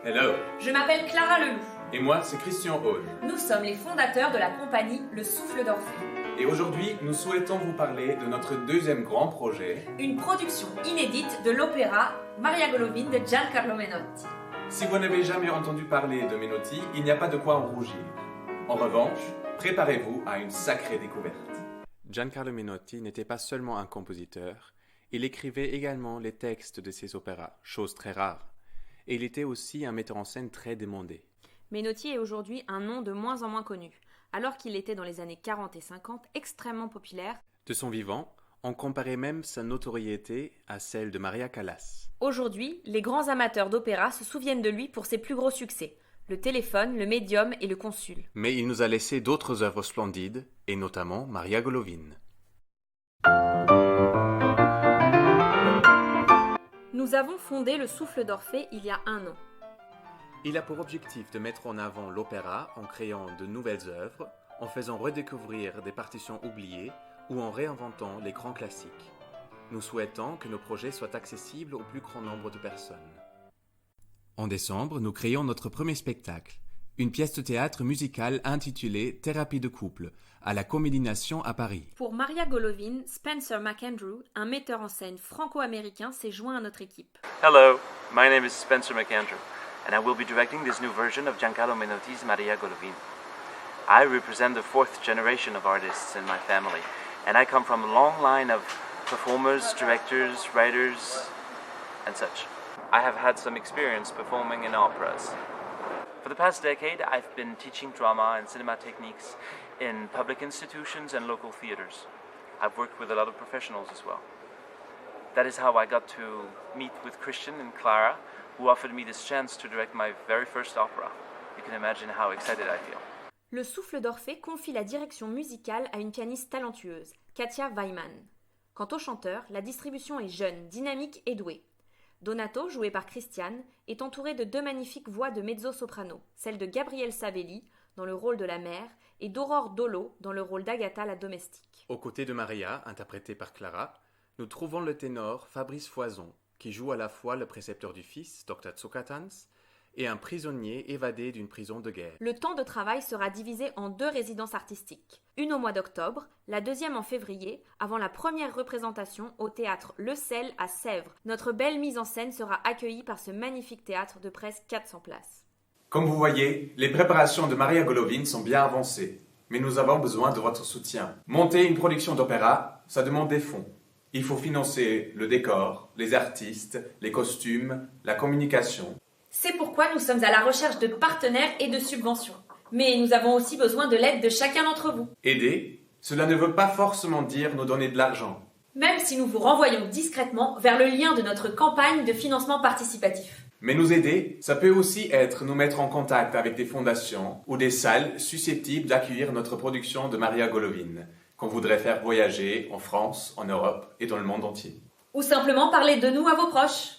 Hello. Je m'appelle Clara Leloup. Et moi, c'est Christian Hall. Nous sommes les fondateurs de la compagnie Le Souffle d'Orphée. Et aujourd'hui, nous souhaitons vous parler de notre deuxième grand projet. Une production inédite de l'opéra Maria Golovin de Giancarlo Menotti. Si vous n'avez jamais entendu parler de Menotti, il n'y a pas de quoi en rougir. En revanche, préparez-vous à une sacrée découverte. Giancarlo Menotti n'était pas seulement un compositeur, il écrivait également les textes de ses opéras, chose très rare. Et il était aussi un metteur en scène très demandé. Menotti est aujourd'hui un nom de moins en moins connu, alors qu'il était dans les années 40 et 50 extrêmement populaire. De son vivant, on comparait même sa notoriété à celle de Maria Callas. Aujourd'hui, les grands amateurs d'opéra se souviennent de lui pour ses plus gros succès, Le Téléphone, Le Médium et Le Consul. Mais il nous a laissé d'autres œuvres splendides, et notamment Maria Golovin. Nous avons fondé Le Souffle d'Orphée il y a 1 an. Il a pour objectif de mettre en avant l'opéra en créant de nouvelles œuvres, en faisant redécouvrir des partitions oubliées ou en réinventant les grands classiques. Nous souhaitons que nos projets soient accessibles au plus grand nombre de personnes. En décembre, nous créons notre premier spectacle, une pièce de théâtre musicale intitulée Thérapie de couple, à la Comédie Nation à Paris. Pour Maria Golovin, Spencer McAndrew, un metteur en scène franco-américain, s'est joint à notre équipe. Hello, my name is Spencer McAndrew, and I will be directing this new version of Giancarlo Menotti's Maria Golovin. I represent the 4th generation of artists in my family, and I come from a long line of performers, directors, writers, and such. I have had some experience performing in operas. For the past decade, I've been teaching drama and cinema techniques in public institutions and local theaters. I've worked with a lot of professionals as well. That is how I got to meet with Christian and Clara, who offered me this chance to direct my very first opera. You can imagine how excited I feel. Le Souffle d'Orphée confie la direction musicale à une pianiste talentueuse, Katia Weimann. Quant au chanteur, la distribution est jeune, dynamique et douée. Donato, joué par Christiane, est entouré de 2 magnifiques voix de mezzo-soprano, celle de Gabrielle Savelli, dans le rôle de la mère, et d'Aurore Dolo, dans le rôle d'Agatha la domestique. Aux côtés de Maria, interprétée par Clara, nous trouvons le ténor Fabrice Foison, qui joue à la fois le précepteur du fils, Dr. Tsokatans, et un prisonnier évadé d'une prison de guerre. Le temps de travail sera divisé en 2 résidences artistiques. Une au mois d'octobre, la deuxième en février, avant la première représentation au théâtre Le Sel à Sèvres. Notre belle mise en scène sera accueillie par ce magnifique théâtre de presque 400 places. Comme vous voyez, les préparations de Maria Golovin sont bien avancées, mais nous avons besoin de votre soutien. Monter une production d'opéra, ça demande des fonds. Il faut financer le décor, les artistes, les costumes, la communication. C'est pourquoi nous sommes à la recherche de partenaires et de subventions. Mais nous avons aussi besoin de l'aide de chacun d'entre vous. Aider, cela ne veut pas forcément dire nous donner de l'argent. Même si nous vous renvoyons discrètement vers le lien de notre campagne de financement participatif. Mais nous aider, ça peut aussi être nous mettre en contact avec des fondations ou des salles susceptibles d'accueillir notre production de Maria Golovin, qu'on voudrait faire voyager en France, en Europe et dans le monde entier. Ou simplement parler de nous à vos proches.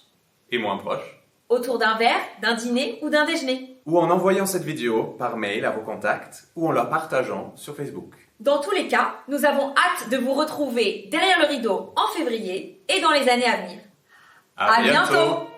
Et moins proches. Autour d'un verre, d'un dîner ou d'un déjeuner. Ou en envoyant cette vidéo par mail à vos contacts ou en la partageant sur Facebook. Dans tous les cas, nous avons hâte de vous retrouver derrière le rideau en février et dans les années à venir. À bientôt.